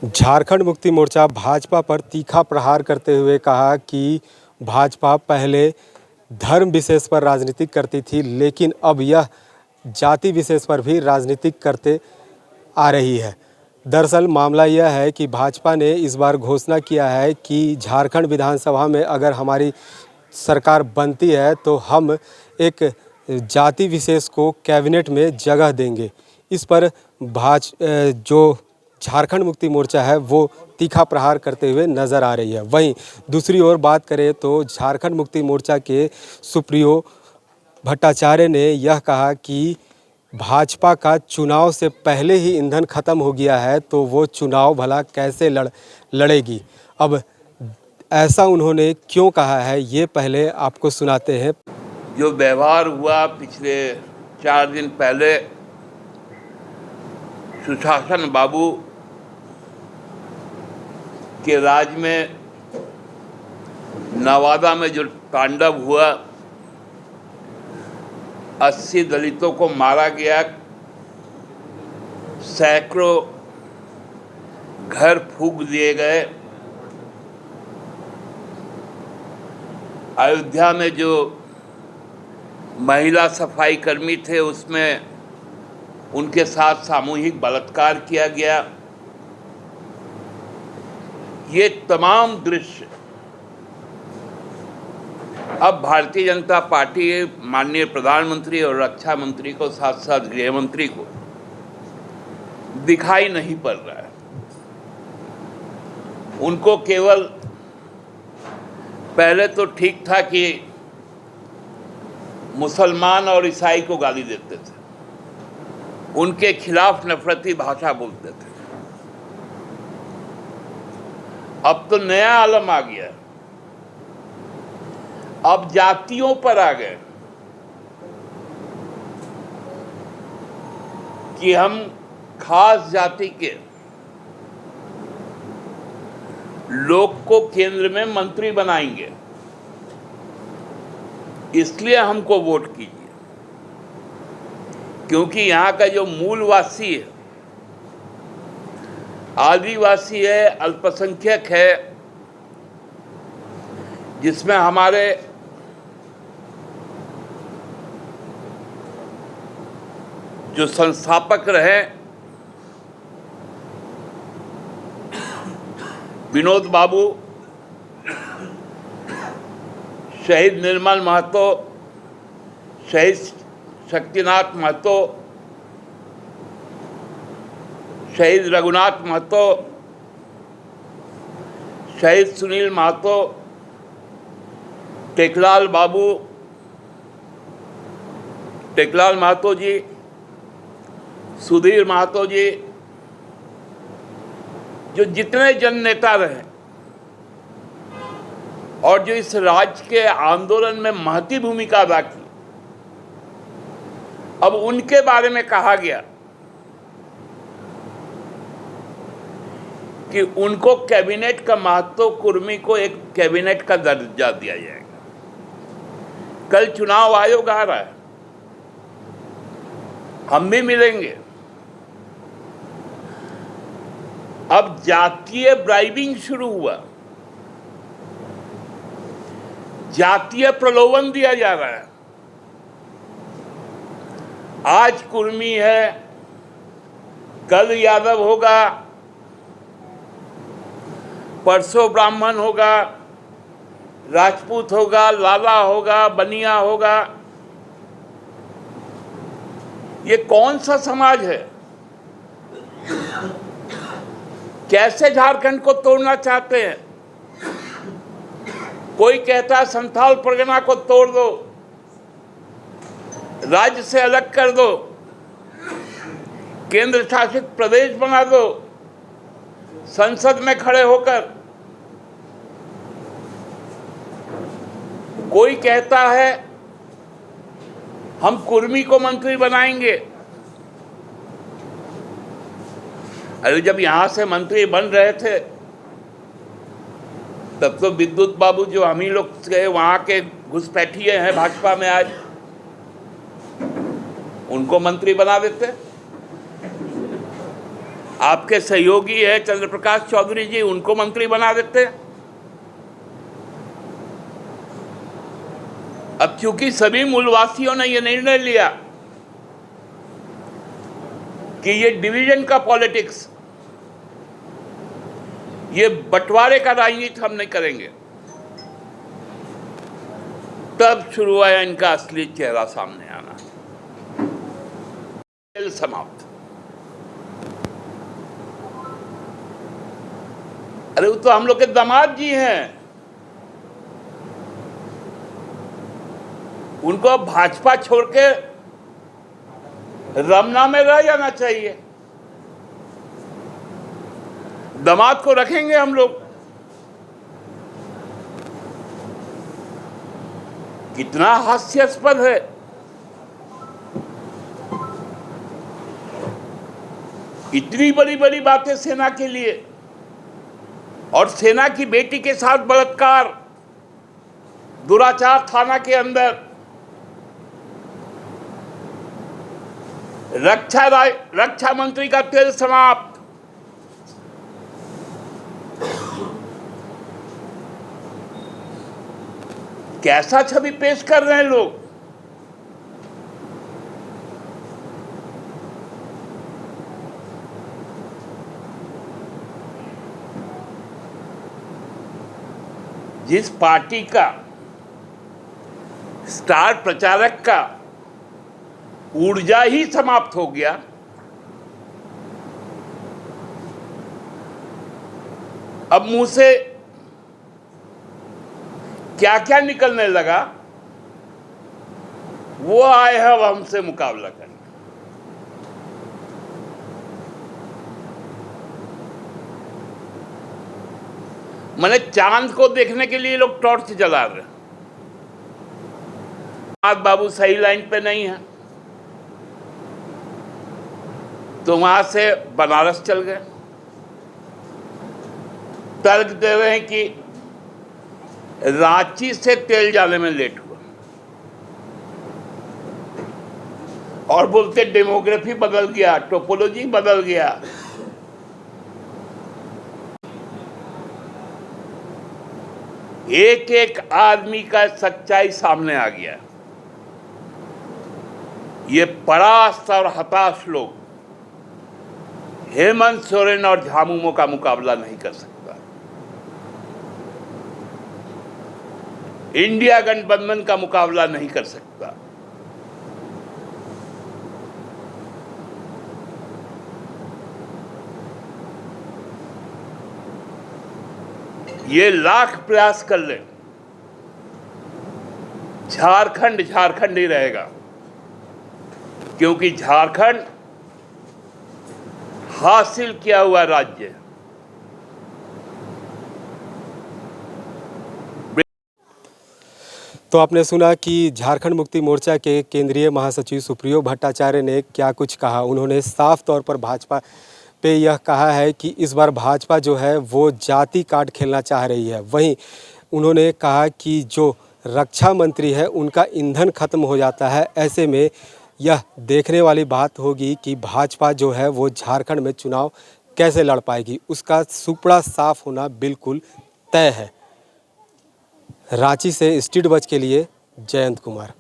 झारखंड मुक्ति मोर्चा भाजपा पर तीखा प्रहार करते हुए कहा कि भाजपा पहले धर्म विशेष पर राजनीति करती थी, लेकिन अब यह जाति विशेष पर भी राजनीति करते आ रही है। दरअसल मामला यह है कि भाजपा ने इस बार घोषणा किया है कि झारखंड विधानसभा में अगर हमारी सरकार बनती है तो हम एक जाति विशेष को कैबिनेट में जगह देंगे। इस पर जो झारखंड मुक्ति मोर्चा है वो तीखा प्रहार करते हुए नज़र आ रही है। वहीं दूसरी ओर बात करें तो झारखंड मुक्ति मोर्चा के सुप्रियो भट्टाचार्य ने यह कहा कि भाजपा का चुनाव से पहले ही ईंधन खत्म हो गया है, तो वो चुनाव भला कैसे लड़ेगी। अब ऐसा उन्होंने क्यों कहा है, ये पहले आपको सुनाते हैं। जो व्यवहार हुआ पिछले 4 दिन पहले सुशासन बाबू के राज में नवादा में जो तांडव हुआ, 80 दलितों को मारा गया, सैकड़ों घर फूंक दिए गए, अयोध्या में जो महिला सफाई कर्मी थे उसमें उनके साथ सामूहिक बलात्कार किया गया, ये तमाम दृश्य अब भारतीय जनता पार्टी माननीय प्रधानमंत्री और रक्षा मंत्री को साथ साथ गृह मंत्री को दिखाई नहीं पड़ रहा है। उनको केवल पहले तो ठीक था कि मुसलमान और ईसाई को गाली देते थे, उनके खिलाफ नफरती भाषा बोलते थे। अब तो नया आलम आ गया, अब जातियों पर आ गए कि हम खास जाति के लोग को केंद्र में मंत्री बनाएंगे, इसलिए हमको वोट कीजिए। क्योंकि यहाँ का जो मूलवासी है, आदिवासी है, अल्पसंख्यक है, जिसमें हमारे जो संस्थापक रहे विनोद बाबू, शहीद निर्मल महतो, शहीद शक्तिनाथ महतो, शहीद रघुनाथ महतो, शहीद सुनील महतो, टेकलाल महतो जी, सुधीर महतो जी, जो जितने जन नेता रहे और जो इस राज्य के आंदोलन में महती भूमिका अदा की, अब उनके बारे में कहा गया कि उनको कैबिनेट का महत्व, कुर्मी को एक कैबिनेट का दर्जा दिया जाएगा। कल चुनाव आयोग आ रहा है, हम भी मिलेंगे। अब जातीय ब्राइबिंग शुरू हुआ, जातीय प्रलोभन दिया जा रहा है। आज कुर्मी है, कल यादव होगा, परसों ब्राह्मण होगा, राजपूत होगा, लाला होगा, बनिया होगा। ये कौन सा समाज है? कैसे झारखंड को तोड़ना चाहते हैं? कोई कहता है संथाल परगना को तोड़ दो, राज्य से अलग कर दो, केंद्र शासित प्रदेश बना दो, संसद में खड़े होकर। कोई कहता है हम कुर्मी को मंत्री बनाएंगे। अरे जब यहां से मंत्री बन रहे थे तब तो विद्युत बाबू, जो हम ही लोग के वहां के घुसपैठिए हैं भाजपा में आज, उनको मंत्री बना देते। आपके सहयोगी है चंद्र प्रकाश चौधरी जी, उनको मंत्री बना देते। अब चूंकि सभी मूलवासियों ने यह निर्णय लिया कि ये डिवीजन का पॉलिटिक्स, ये बंटवारे का राजनीति हम नहीं करेंगे, तब शुरू हुआ इनका असली चेहरा सामने आना। खेल समाप्त। अरे वो तो हम लोग के दामाद जी हैं, उनको भाजपा छोड़ के रमना में रह जाना चाहिए। दामाद को रखेंगे हम लोग। कितना हास्यास्पद है। इतनी बड़ी बड़ी बातें सेना के लिए, और सेना की बेटी के साथ बलात्कार, दुराचार थाना के अंदर, रक्षा मंत्री का तेल समाप्त। कैसा छवि पेश कर रहे हैं लोग। जिस पार्टी का स्टार प्रचारक का ऊर्जा ही समाप्त हो गया, अब मुंह से क्या क्या निकलने लगा, वो आए हैं अब हमसे मुकाबला करने। मैंने चांद को देखने के लिए लोग टॉर्च जला रहे हैं। बाबू सही लाइन पे नहीं है तो वहां से बनारस चल गए। तर्क दे रहे हैं कि रांची से तेल जाने में लेट हुआ, और बोलते डेमोग्राफी बदल गया, टोपोलॉजी बदल गया। एक एक आदमी का सच्चाई सामने आ गया। ये परास्त और हताश लोग हेमंत सोरेन और झामुमो का मुकाबला नहीं कर सकता। इंडिया गठबंधन का मुकाबला नहीं कर सकता। ये लाख प्रयास कर ले, झारखंड झारखंड ही रहेगा, क्योंकि झारखंड हासिल किया हुआ राज्य है। तो आपने सुना कि झारखंड मुक्ति मोर्चा के केंद्रीय महासचिव सुप्रियो भट्टाचार्य ने क्या कुछ कहा। उन्होंने साफ तौर पर भाजपा पे यह कहा है कि इस बार भाजपा जो है वो जाति कार्ड खेलना चाह रही है। वहीं उन्होंने कहा कि जो रक्षा मंत्री है उनका ईंधन खत्म हो जाता है। ऐसे में यह देखने वाली बात होगी कि भाजपा जो है वो झारखंड में चुनाव कैसे लड़ पाएगी। उसका सुपड़ा साफ होना बिल्कुल तय है। रांची से स्ट्रीट बज के लिए जयंत कुमार।